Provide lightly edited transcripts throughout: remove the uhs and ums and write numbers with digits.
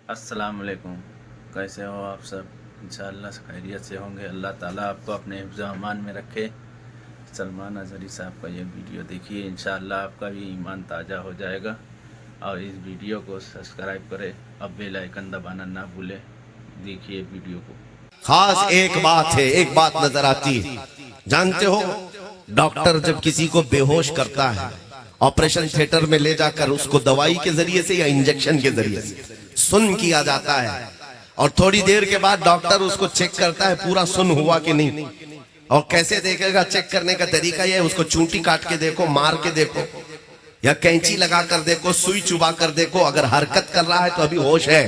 अस्सलाम वालेकुम। कैसे हो आप सब? इंशाअल्लाह खैरियत से होंगे। अल्लाह ताला आपको अपने हिफ्ज़ अमान में रखे। सलमान अज़हरी साहब का ये वीडियो देखिए, इंशाअल्लाह आपका भी ईमान ताज़ा हो जाएगा। और इस वीडियो को सब्सक्राइब करें, अब बेल आइकन दबाना ना भूलें। देखिए वीडियो को। खास एक बात है, एक बात नजर आती है। जानते हो, डॉक्टर जब किसी को बेहोश करता है, ऑपरेशन थिएटर में ले जाकर उसको दवाई के जरिए से या इंजेक्शन के जरिए से सुन किया जाता है, और थोड़ी देर के बाद डॉक्टर उसको चेक करता है पूरा सुन हुआ कि नहीं। और कैसे देखेगा? चेक करने का तरीका यह है, उसको चूंटी काट के देखो, मार के देखो, या कैंची लगा कर देखो, सुई चुबा कर देखो। अगर हरकत कर रहा है तो अभी होश है,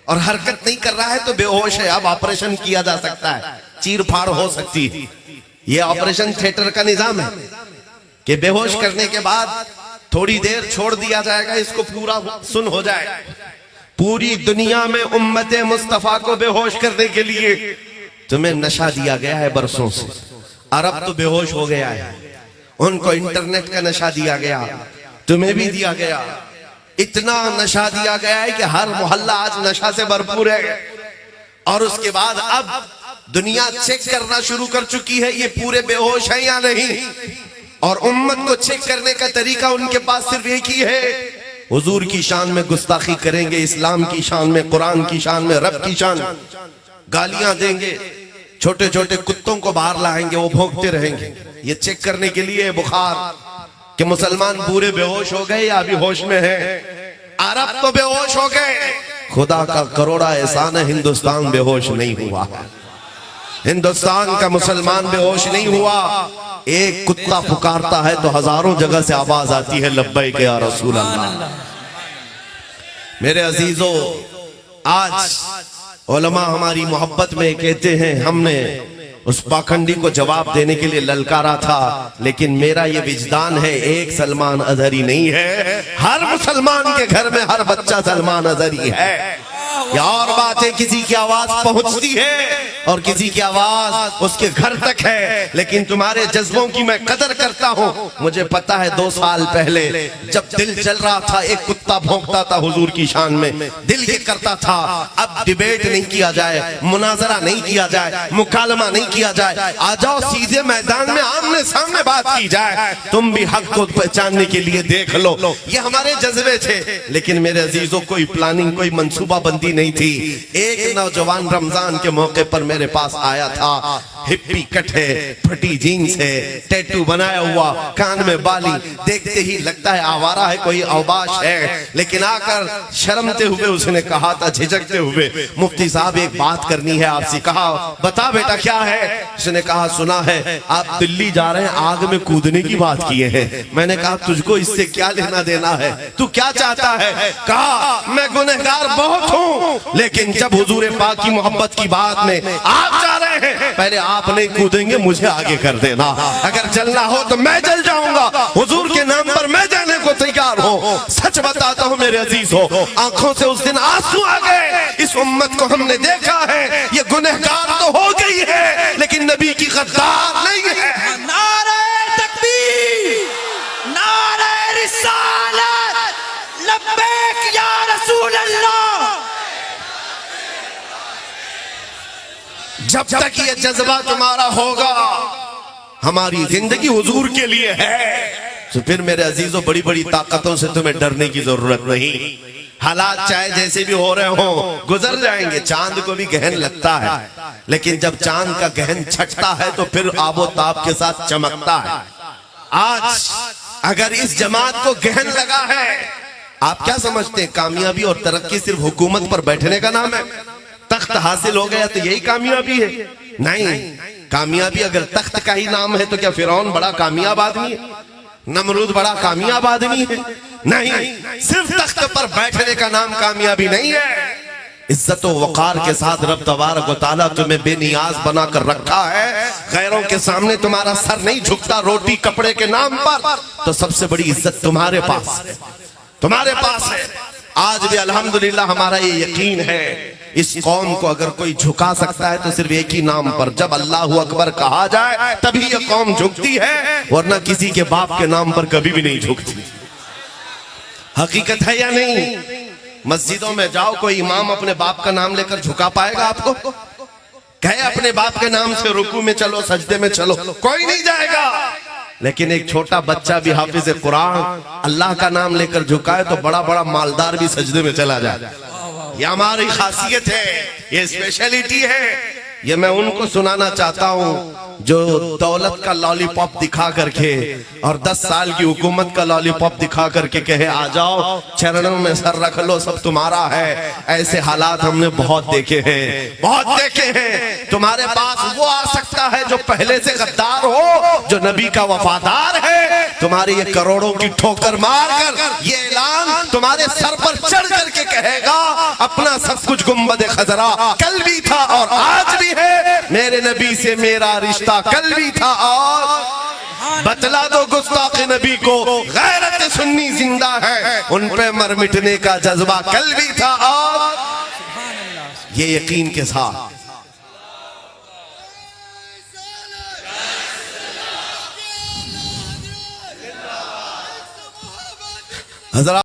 और हरकत नहीं कर रहा है तो बेहोश है। अब ऑपरेशन किया जा सकता है, चीर फाड़ हो सकती है। यह ऑपरेशन थिएटर का निजाम है कि बेहोश करने के बाद थोड़ी देर छोड़ दिया जाएगा, इसको पूरा सुन हो जाए। पूरी दुनिया में उम्मते मुस्तफा को बेहोश करने के लिए तुम्हें नशा दिया गया है बरसों से। अरब तो बेहोश हो गया है, उनको इंटरनेट का नशा दिया गया, तुम्हें भी दिया गया। इतना नशा दिया गया है कि हर मोहल्ला आज नशा से भरपूर है। और उसके बाद अब दुनिया चेक करना शुरू कर चुकी है ये पूरे बेहोश है या नहीं। और उम्मत को चेक करने का तरीका उनके पास सिर्फ एक ही है, हुजूर की शान में गुस्ताखी करेंगे, इस्लाम की शान में, कुरान की शान में, रब की शान, गालियां देंगे, छोटे छोटे कुत्तों को बाहर लाएंगे, वो भौंकते रहेंगे। ये चेक करने के लिए बुखार कि मुसलमान पूरे बेहोश हो गए या अभी होश में है। अरब तो बेहोश हो गए। खुदा का करोड़ा एहसान है, हिंदुस्तान बेहोश नहीं हुआ। हिंदुस्तान का मुसलमान बेहोश नहीं हुआ। एक कुत्ता पुकारता है तो हजारों जगह से आवाज आती है, लब्बैक या रसूल अल्लाह। मेरे अजीजों, आज उलमा हमारी मोहब्बत में कहते हैं, हमने उस पाखंडी को जवाब देने के लिए ललकारा था, लेकिन मेरा ये विजदान है, एक सलमान अज़हरी नहीं है, हर मुसलमान के घर में हर बच्चा सलमान अज़हरी है। या और बात है, किसी की आवाज पहुंचती है और किसी की आवाज उसके घर तक है, लेकिन तुम्हारे जज्बों की मैं कदर करता हूं। मुझे पता है 2 साल पहले जब दिल चल रहा था, एक कुत्ता भौंकता था हुजूर की शान में, दिल ये करता था अब डिबेट नहीं किया जाए, मुनाजरा नहीं किया जाए, मुकालमा नहीं किया जाए, आ जाओ सीधे मैदान में आमने सामने बात की जाए, तुम भी हक को पहचानने के लिए देख लो। ये हमारे जज्बे थे। लेकिन मेरे अजीजों, कोई प्लानिंग, कोई मंसूबा बंदी नहीं थी। एक नौजवान रमजान के मौके पर मेरे पास आया था, हिप्पी कट है, फटी जीन्स है, टैटू बनाया हुआ, कान में बाली, देखते ही लगता है आवारा है, कोई अवबाश है। लेकिन आकर शर्मते हुए उसने कहा था, झिझकते हुए, मुफ्ती साहब एक बात करनी है आपसे। कहा, बता बेटा क्या है? उसने कहा, सुना है आप दिल्ली जा रहे हैं, आग में कूदने की बात किए हैं। मैंने कहा, तुझको इससे क्या लेना देना है, तू क्या चाहता है? कहा, मैं गुनहगार बहुत हूँ, लेकिन जब हुजूर पाक की मोहब्बत की बात में आप जा रहे हैं, पहले आप नहीं कूदेंगे, मुझे आगे कर देना। अगर जलना हो तो मैं जल जाऊंगा, हुजूर के नाम पर मैं जाने को तैयार हूँ। सच बताता हूँ मेरे अजीज हो, आंखों से उस दिन आंसू आ गए। इस उम्मत को हमने देखा है, ये गुनहगार तो हो गई है, लेकिन नबी की गद्दार नहीं है। नारे तकबीर, नारे रिसालत, लब्बैक या रसूल अल्लाह। जब तक ये जज्बा तुम्हारा होगा, हमारी जिंदगी हुजूर के लिए है, तो फिर मेरे अजीजों, बड़ी बड़ी ताकतों से तुम्हें डरने की जरूरत नहीं। हालात चाहे जैसे भी हो रहे हो, गुजर जाएंगे। चांद को भी गहन लगता है, लेकिन जब चांद का गहन छटता है तो फिर आबोताब के साथ चमकता है। आज अगर इस जमात को गहन लगा है, आप क्या समझते हैं कामयाबी और तरक्की सिर्फ हुकूमत पर बैठने का नाम है? तख्त हासिल हो गया तो यही कामयाबी है? नहीं, कामयाबी अगर तख्त का ही नाम है तो क्या फिरौन बड़ा कामयाब आदमी है? नमरूद बड़ा कामयाब आदमी है? नहीं, सिर्फ तख्त पर बैठने का नाम कामयाबी नहीं है। इज्जत व वक़ार के साथ रब तबारक व तआला तुम्हें बेनियाज बनाकर रखा है। गैरों के सामने तुम्हारा सर नहीं झुकता रोटी कपड़े के नाम पर, तो सबसे बड़ी इज्जत तुम्हारे पास है, तुम्हारे पास है। आज भी अल्हम्दुलिल्लाह हमारा ये यकीन है, इस कौम को अगर कोई झुका सकता है तो सिर्फ एक ही नाम पर, जब अल्लाहु अकबर कहा जाए तभी ये कौम झुकती है, वरना किसी के बाप के नाम पर कभी भी नहीं झुकती। हकीकत है या नहीं? मस्जिदों में जाओ, कोई इमाम अपने बाप का नाम लेकर झुका पाएगा आपको? कहे अपने बाप के नाम से रुकू में चलो, सजदे में चलो, कोई नहीं जाएगा। लेकिन एक छोटा बच्चा भी हाफिज कुरान अल्लाह का नाम लेकर झुकाए तो बड़ा बड़ा मालदार भी सजदे में चला जाए। ये हमारी खासियत है, ये स्पेशलिटी है। ये मैं उनको सुनाना चाहता हूँ जो दौलत का लॉलीपॉप दिखा करके और 10 साल की हुकूमत का लॉलीपॉप दिखा करके कहे आ जाओ चरणों में सर रख लो, सब तुम्हारा है। ऐसे हालात हमने बहुत देखे हैं, बहुत देखे हैं। तुम्हारे पास वो आ सकता है जो पहले से गद्दार हो, जो नबी का वफादार है। तुम्हारे ये करोड़ों की ठोकर मार कर ये ऐलान तुम्हारे सर पर चढ़ करके कहेगा अपना सब कुछ गुंबद खजरा कल भी था और आज भी है, मेरे नबी से मेरा रिश्ता कल भी था और बतला दो गुस्ताख नबी को गैरत सुन्नी जिंदा है, उन पे मर मिटने का जज्बा कल भी था और ये यकीन के साथ हजरा